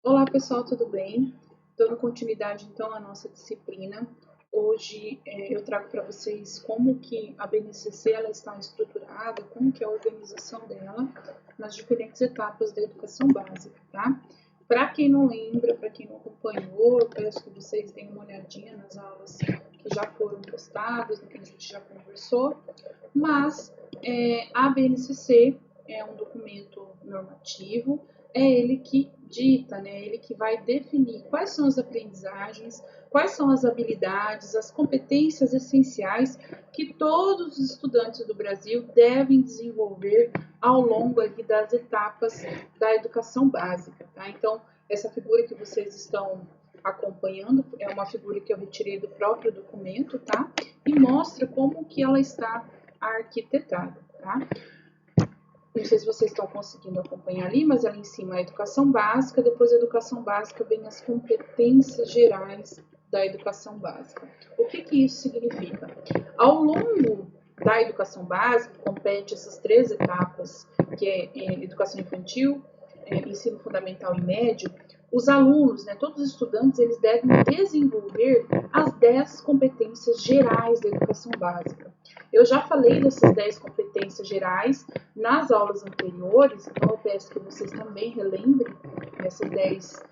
Olá pessoal, tudo bem? Dando continuidade então à nossa disciplina. Hoje eu trago para vocês como que a BNCC ela está estruturada, como que é a organização dela nas diferentes etapas da educação básica, tá? Para quem não lembra, para quem não acompanhou, eu peço que vocês deem uma olhadinha nas aulas que já foram postadas, no que a gente já conversou, mas a BNCC é um documento normativo, é ele que dita, né? Ele que vai definir quais são as aprendizagens, quais são as habilidades, as competências essenciais que todos os estudantes do Brasil devem desenvolver ao longo ali das etapas da educação básica, tá? Então, essa figura que vocês estão acompanhando é uma figura que eu retirei do próprio documento, tá? E mostra como que ela está arquitetada, tá? Não sei se vocês estão conseguindo acompanhar ali, mas ali em cima é a educação básica, depois da educação básica vem as competências gerais da educação básica. O que que isso significa? Ao longo da educação básica, compete essas três etapas, que é educação infantil, ensino fundamental e médio, os alunos, né, todos os estudantes, eles devem desenvolver as 10 competências gerais da educação básica. Eu já falei dessas 10 competências gerais nas aulas anteriores, então eu peço que vocês também relembrem essas 10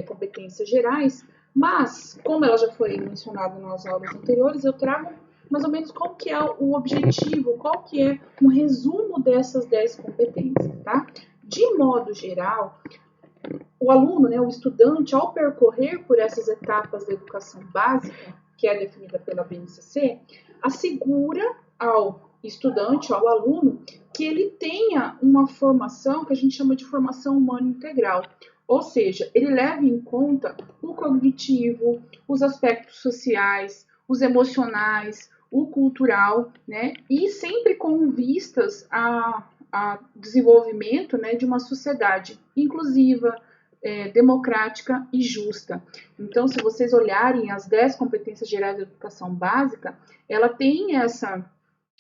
competências gerais, mas, como ela já foi mencionada nas aulas anteriores, eu trago mais ou menos qual que é o objetivo, qual que é um resumo dessas 10 competências, tá? De modo geral, o aluno, né, o estudante, ao percorrer por essas etapas da educação básica, que é definida pela BNCC, assegura ao estudante, ao aluno, que ele tenha uma formação que a gente chama de formação humana integral. Ou seja, ele leva em conta o cognitivo, os aspectos sociais, os emocionais, o cultural, né? E sempre com vistas a desenvolvimento, né, de uma sociedade inclusiva, democrática e justa. Então, se vocês olharem as 10 competências gerais da educação básica, ela tem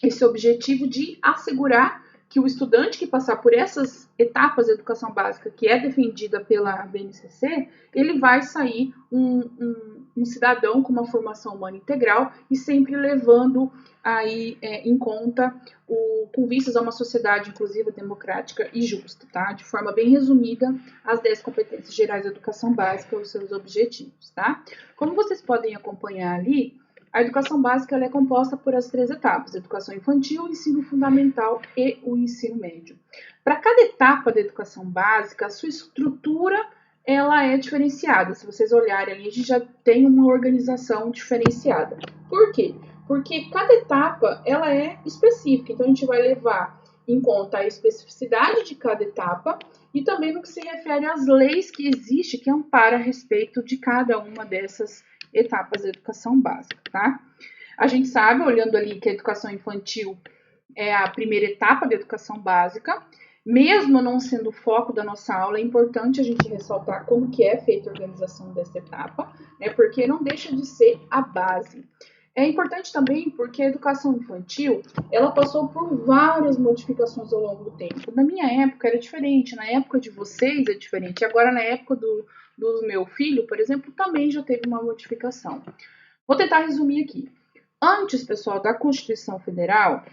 esse objetivo de assegurar que o estudante que passar por essas etapas da educação básica, que é defendida pela BNCC, ele vai sair um cidadão com uma formação humana integral e sempre levando aí em conta com vistas a uma sociedade inclusiva, democrática e justa, tá? De forma bem resumida, as 10 competências gerais da educação básica e os seus objetivos, tá? Como vocês podem acompanhar ali, a educação básica ela é composta por as três etapas: educação infantil, ensino fundamental e o ensino médio. Para cada etapa da educação básica, a sua estrutura ela é diferenciada. Se vocês olharem ali, a gente já tem uma organização diferenciada. Por quê? Porque cada etapa ela é específica, então a gente vai levar em conta a especificidade de cada etapa e também no que se refere às leis que existem que amparam a respeito de cada uma dessas etapas da educação básica, tá? A gente sabe, olhando ali, que a educação infantil é a primeira etapa da educação básica. Mesmo não sendo o foco da nossa aula, é importante a gente ressaltar como que é feita a organização dessa etapa, né? Porque não deixa de ser a base. É importante também porque a educação infantil, ela passou por várias modificações ao longo do tempo. Na minha época era diferente, na época de vocês é diferente, agora na época do meu filho, por exemplo, também já teve uma modificação. Vou tentar resumir aqui. Antes, pessoal, da Constituição Federal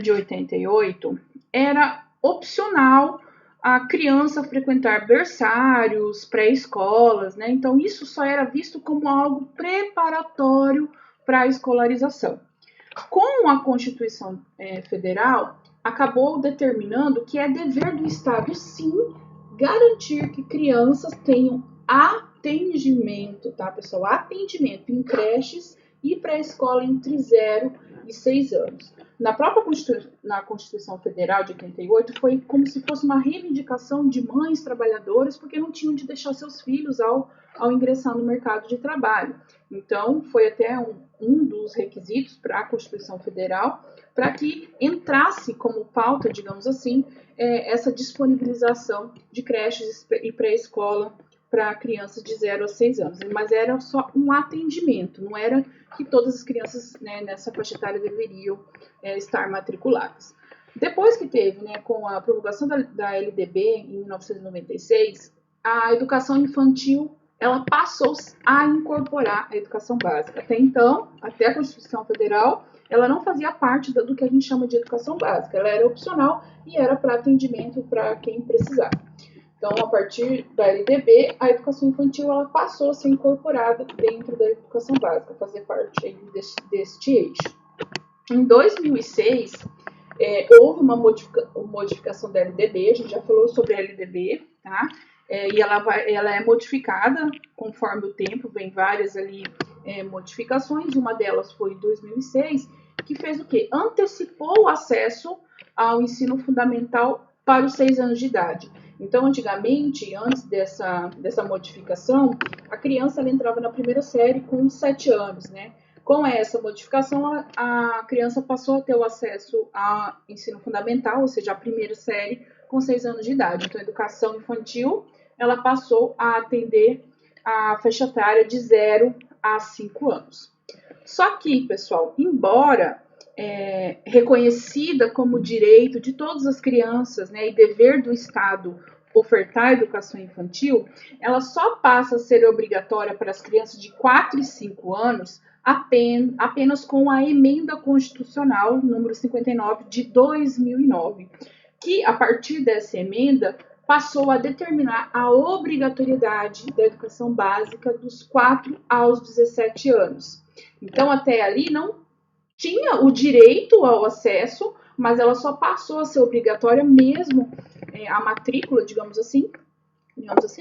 de 88, era opcional a criança frequentar berçários, pré-escolas, né? Então isso só era visto como algo preparatório para a escolarização. Com a Constituição Federal, acabou determinando que é dever do Estado, sim, garantir que crianças tenham atendimento, tá, pessoal? Atendimento em creches e pré-escola entre 0 e 6 anos. Na própria Constituição Federal de 88, foi como se fosse uma reivindicação de mães trabalhadoras porque não tinham de deixar seus filhos ao ingressar no mercado de trabalho. Então, foi até um dos requisitos para a Constituição Federal para que entrasse como pauta, digamos assim, essa disponibilização de creches e pré-escola para crianças de 0 a 6 anos. Mas era só um atendimento, não era que todas as crianças, né, nessa faixa etária deveriam estar matriculadas. Depois que teve, né, com a promulgação da LDB em 1996, a educação infantil ela passou a incorporar a educação básica. Até então, até a Constituição Federal, ela não fazia parte do que a gente chama de educação básica. Ela era opcional e era para atendimento para quem precisava. Então, a partir da LDB, a educação infantil ela passou a ser incorporada dentro da educação básica, fazer parte deste eixo. Em 2006, houve uma modificação da LDB, a gente já falou sobre a LDB, tá? E ela é modificada conforme o tempo, vem várias ali modificações, uma delas foi em 2006, que fez o quê? Antecipou o acesso ao ensino fundamental para os 6 anos de idade. Então, antigamente, antes dessa modificação, a criança ela entrava na primeira série com 7 anos, né? Com essa modificação, a criança passou a ter o acesso ao ensino fundamental, ou seja, a primeira série, com 6 anos de idade. Então, a educação infantil, ela passou a atender a faixa etária de 0 a 5 anos. Só que, pessoal, embora reconhecida como direito de todas as crianças, né, e dever do Estado ofertar a educação infantil, ela só passa a ser obrigatória para as crianças de 4 e 5 anos apenas com a emenda constitucional número 59 de 2009, que a partir dessa emenda passou a determinar a obrigatoriedade da educação básica dos 4 aos 17 anos. Então, até ali não tinha o direito ao acesso, mas ela só passou a ser obrigatória mesmo a matrícula, digamos assim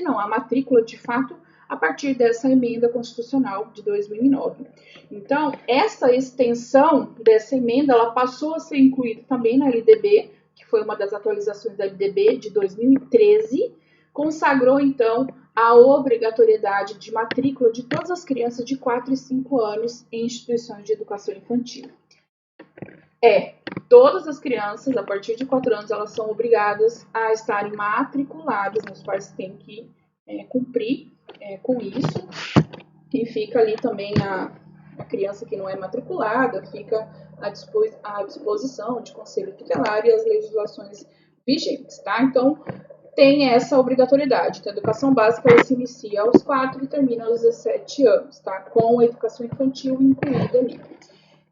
não, a matrícula de fato a partir dessa emenda constitucional de 2009. Então, essa extensão dessa emenda, ela passou a ser incluída também na LDB, que foi uma das atualizações da LDB de 2013, consagrou então a obrigatoriedade de matrícula de todas as crianças de 4 e 5 anos em instituições de educação infantil. Todas as crianças, a partir de 4 anos, elas são obrigadas a estarem matriculadas, os pais têm que cumprir com isso, e fica ali também a criança que não é matriculada, fica à disposição de conselho tutelar e as legislações vigentes, tá? Então, tem essa obrigatoriedade. Então, a educação básica ela se inicia aos 4 e termina aos 17 anos, tá? Com a educação infantil incluída ali.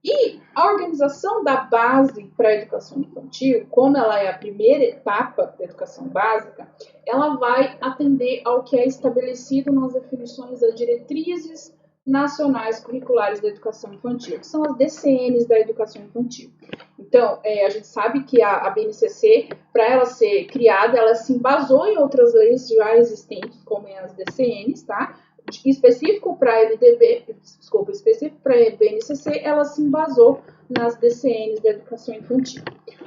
E a organização da base para a educação infantil, como ela é a primeira etapa da educação básica, ela vai atender ao que é estabelecido nas definições das diretrizes nacionais curriculares da educação infantil, que são as DCNs da educação infantil. Então, a gente sabe que a BNCC, para ela ser criada, ela se embasou em outras leis já existentes, como as DCNs, tá? Específico para a BNCC, ela se embasou nas DCNs da educação infantil.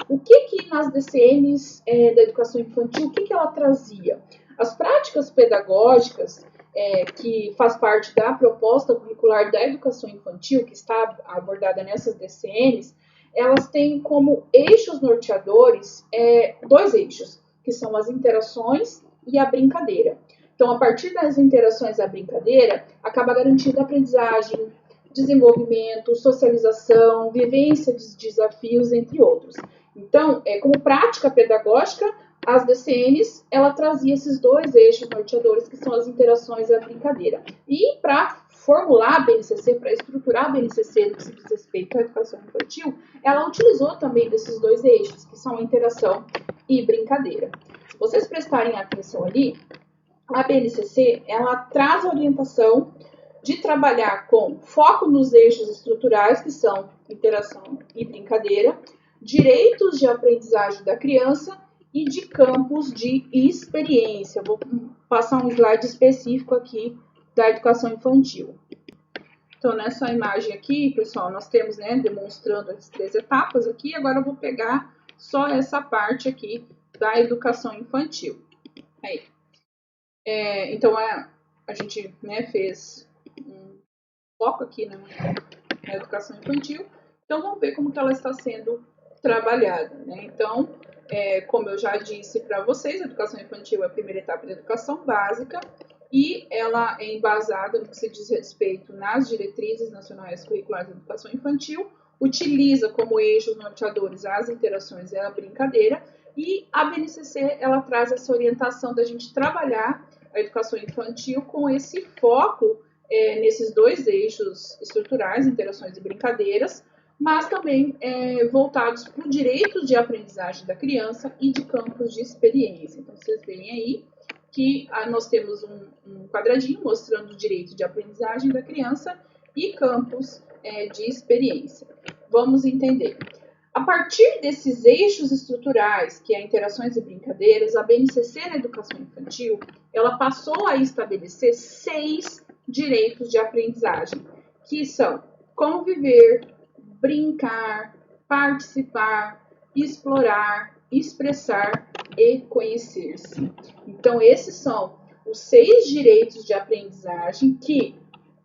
O que nas DCNs da educação infantil, o que ela trazia? As práticas pedagógicas, que faz parte da proposta curricular da educação infantil, que está abordada nessas DCNs, elas têm como eixos norteadores 2 eixos, que são as interações e a brincadeira. Então, a partir das interações da brincadeira, acaba garantindo aprendizagem, desenvolvimento, socialização, vivência de desafios, entre outros. Então, como prática pedagógica, as DCNs, ela trazia esses 2 eixos norteadores, que são as interações e a brincadeira. E para formular a BNCC, para estruturar a BNCC no que se diz respeito à educação infantil, ela utilizou também desses 2 eixos, que são a interação e brincadeira. Se vocês prestarem atenção ali, a BNCC, ela traz a orientação de trabalhar com foco nos eixos estruturais, que são interação e brincadeira, direitos de aprendizagem da criança e de campos de experiência. Vou passar um slide específico aqui da educação infantil. Então, nessa imagem aqui, pessoal, nós temos, demonstrando as 3 etapas aqui. Agora eu vou pegar só essa parte aqui da educação infantil. Aí. Então, a gente fez um foco aqui na educação infantil. Então, vamos ver como que ela está sendo trabalhada. Então, como eu já disse para vocês, a educação infantil é a primeira etapa da educação básica e ela é embasada no que se diz respeito nas diretrizes nacionais curriculares da educação infantil, utiliza como eixos norteadores as interações e a brincadeira, e a BNCC ela traz essa orientação da gente trabalhar a educação infantil com esse foco nesses dois eixos estruturais, interações e brincadeiras, mas também voltados para o direito de aprendizagem da criança e de campos de experiência. Então, vocês veem aí que nós temos um quadradinho mostrando o direito de aprendizagem da criança e campos de experiência. Vamos entender. A partir desses eixos estruturais, que é interações e brincadeiras, a BNCC na educação infantil, ela passou a estabelecer 6 direitos de aprendizagem, que são conviver, brincar, participar, explorar, expressar e conhecer-se. Então, esses são os 6 direitos de aprendizagem que,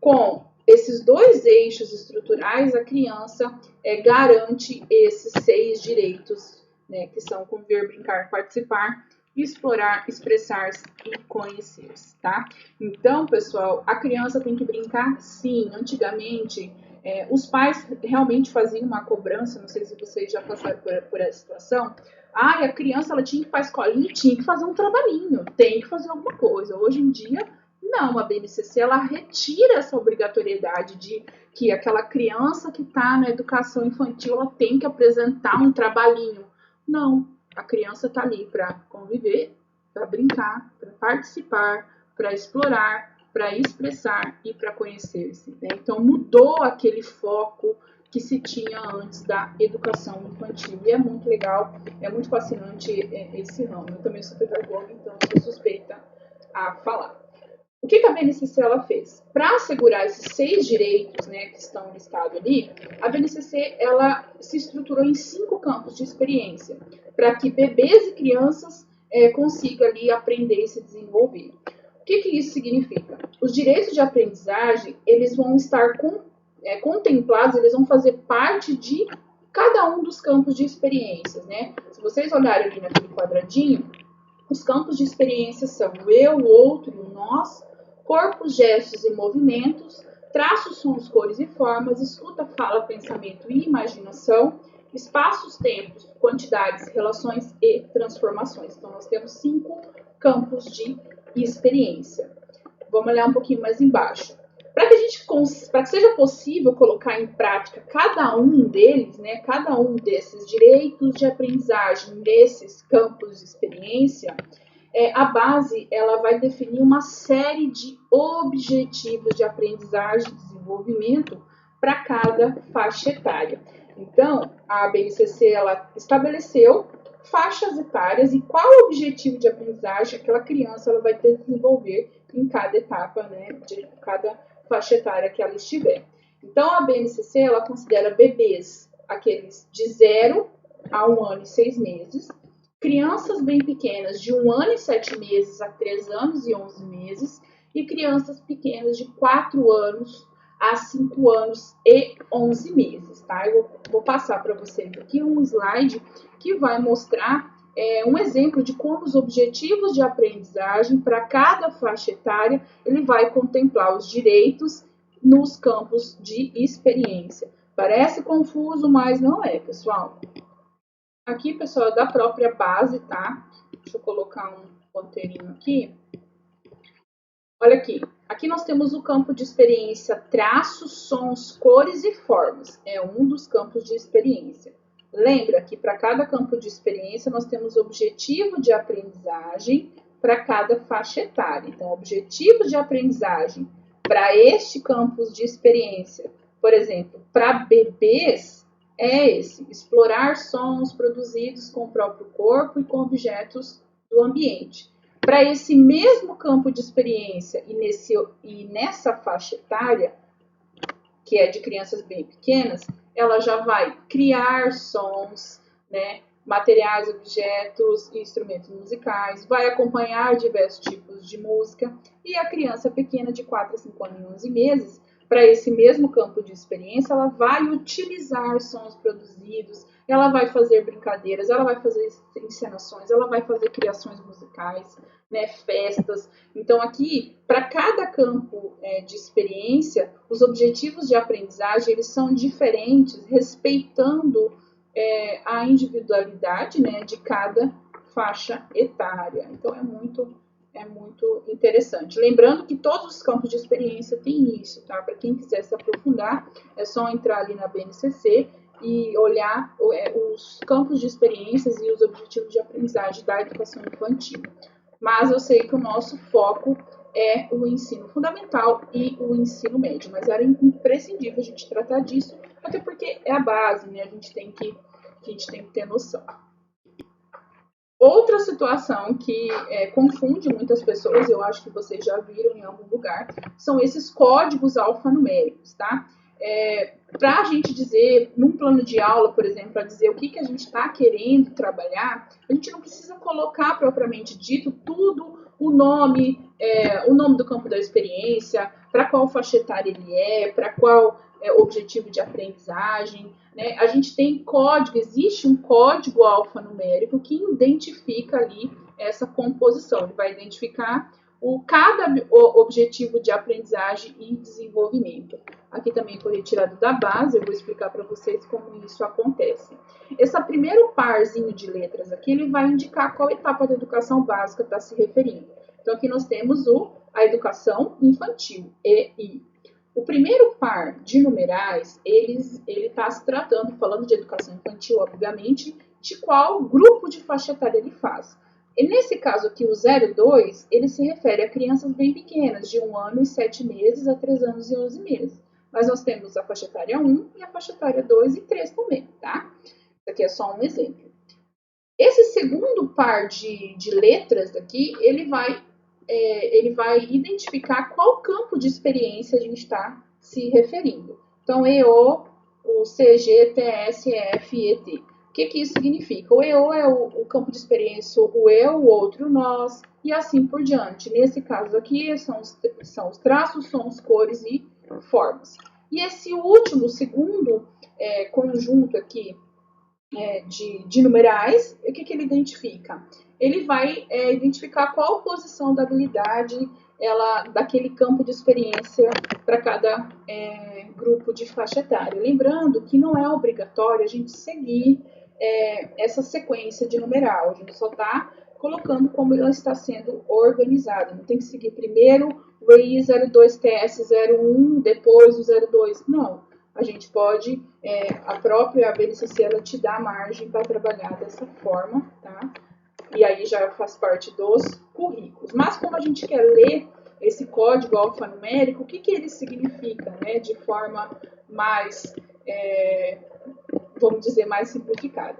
com esses 2 eixos estruturais, a criança garante esses 6 direitos, né, que são conviver, brincar, participar, explorar, expressar-se e conhecer-se, tá? Então, pessoal, a criança tem que brincar sim. Antigamente, os pais realmente faziam uma cobrança, não sei se vocês já passaram por essa situação. A criança ela tinha que ir para a escolinha e tinha que fazer um trabalhinho, tem que fazer alguma coisa. Hoje em dia, não, a BNCC ela retira essa obrigatoriedade de que aquela criança que está na educação infantil ela tem que apresentar um trabalhinho. Não, a criança está ali para conviver, para brincar, para participar, para explorar, para expressar e para conhecer-se, né? Então mudou aquele foco que se tinha antes da educação infantil. E é muito legal, é muito fascinante esse ramo. Eu também sou pedagoga, então sou suspeita a falar. O que a BNCC ela fez? Para assegurar esses 6 direitos, né, que estão listados ali, a BNCC ela se estruturou em 5 campos de experiência, para que bebês e crianças consigam ali aprender e se desenvolver. O que isso significa? Os direitos de aprendizagem, eles vão estar contemplados, eles vão fazer parte de cada um dos campos de experiências, né? Se vocês olharem ali naquele quadradinho, os campos de experiência são o eu, o outro e o nós, corpos, gestos e movimentos, traços, sons, cores e formas, escuta, fala, pensamento e imaginação, espaços, tempos, quantidades, relações e transformações. Então, nós temos 5 campos de experiência. Vamos olhar um pouquinho mais embaixo. Para que seja possível colocar em prática cada um deles, né, cada um desses direitos de aprendizagem, desses campos de experiência, a base ela vai definir uma série de objetivos de aprendizagem e desenvolvimento para cada faixa etária. Então, a BNCC ela estabeleceu faixas etárias e qual o objetivo de aprendizagem aquela criança ela vai ter que desenvolver em cada etapa, né, de cada faixa etária que ela estiver. Então, a BNCC ela considera bebês aqueles de 0 a 1 ano e 6 meses, crianças bem pequenas de 1 ano e 7 meses a 3 anos e 11 meses e crianças pequenas de 4 anos a 5 anos e 11 meses, tá? Eu vou passar para vocês aqui um slide que vai mostrar um exemplo de como os objetivos de aprendizagem para cada faixa etária ele vai contemplar os direitos nos campos de experiência. Parece confuso, mas não é, pessoal. Aqui, pessoal, é da própria base, tá? Deixa eu colocar um ponteirinho aqui. Olha aqui. Aqui nós temos o campo de experiência traços, sons, cores e formas. É um dos campos de experiência. Lembra que para cada campo de experiência nós temos objetivo de aprendizagem para cada faixa etária. Então, objetivos de aprendizagem para este campo de experiência, por exemplo, para bebês, é esse, explorar sons produzidos com o próprio corpo e com objetos do ambiente. Para esse mesmo campo de experiência e nessa faixa etária, que é de crianças bem pequenas, ela já vai criar sons, né, materiais, objetos e instrumentos musicais, vai acompanhar diversos tipos de música, e a criança pequena de 4 a 5 anos e 11 meses, para esse mesmo campo de experiência, ela vai utilizar sons produzidos, ela vai fazer brincadeiras, ela vai fazer encenações, ela vai fazer criações musicais, né, festas. Então, aqui, para cada campo de experiência, os objetivos de aprendizagem eles são diferentes, respeitando a individualidade, né, de cada faixa etária. Então, é muito é muito interessante. Lembrando que todos os campos de experiência têm isso, tá? Para quem quiser se aprofundar, é só entrar ali na BNCC e olhar os campos de experiências e os objetivos de aprendizagem da educação infantil. Mas eu sei que o nosso foco é o ensino fundamental e o ensino médio, mas era imprescindível a gente tratar disso, até porque é a base, né? A gente tem que ter noção. Outra situação que confunde muitas pessoas, eu acho que vocês já viram em algum lugar, são esses códigos alfanuméricos, tá? Para a gente dizer, num plano de aula, por exemplo, para dizer o que a gente está querendo trabalhar, a gente não precisa colocar propriamente dito tudo, o nome do campo da experiência, para qual faixa etária ele para qual objetivo de aprendizagem, né? A gente tem código, existe um código alfanumérico que identifica ali essa composição, ele vai identificar cada objetivo de aprendizagem e desenvolvimento. Aqui também foi retirado da base, eu vou explicar para vocês como isso acontece. Esse primeiro parzinho de letras aqui, ele vai indicar qual etapa da educação básica está se referindo. Então, aqui nós temos a educação infantil, EI. O primeiro par de numerais, ele está se tratando, falando de educação infantil, obviamente, de qual grupo de faixa etária ele faz. E nesse caso aqui, o 02, ele se refere a crianças bem pequenas, de 1 ano e 7 meses a 3 anos e 11 meses. Mas nós temos a faixa etária 1 e a faixa etária 2 e 3 também, tá? Isso aqui é só um exemplo. Esse segundo par de letras aqui, ele vai identificar qual campo de experiência a gente está se referindo. Então, EO, o CG, TS, EF e ET. O que isso significa? O EO é o campo de experiência, o eu, o outro, o nós, e assim por diante. Nesse caso aqui, são os traços, sons, cores e formas. E esse último, segundo conjunto aqui de numerais, o que ele identifica? Ele vai identificar qual posição da habilidade daquele campo de experiência para cada grupo de faixa etária. Lembrando que não é obrigatório a gente seguir essa sequência de numeral, a gente só está colocando como ela está sendo organizada. Não tem que seguir primeiro o EI 02TS01, depois o 02. Não. A gente pode, a própria BNCC, ela te dá margem para trabalhar dessa forma, tá? E aí já faz parte dos currículos. Mas como a gente quer ler esse código alfanumérico, o que ele significa, né? De forma mais, vamos dizer, mais simplificada.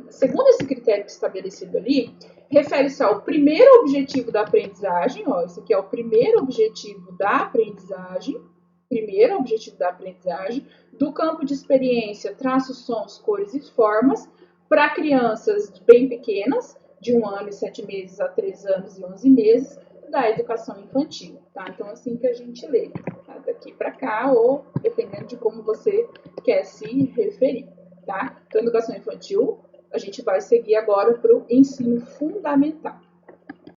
Segundo esse critério estabelecido ali, refere-se ao primeiro objetivo da aprendizagem, ó, esse aqui é o primeiro objetivo da aprendizagem, do campo de experiência, traços, sons, cores e formas, para crianças bem pequenas, de 1 ano e 7 meses a 3 anos e 11 meses, da educação infantil, tá? Então, assim que a gente lê, tá? Daqui para cá, ou dependendo de como você quer se referir, tá? Então, educação infantil, a gente vai seguir agora para o ensino fundamental.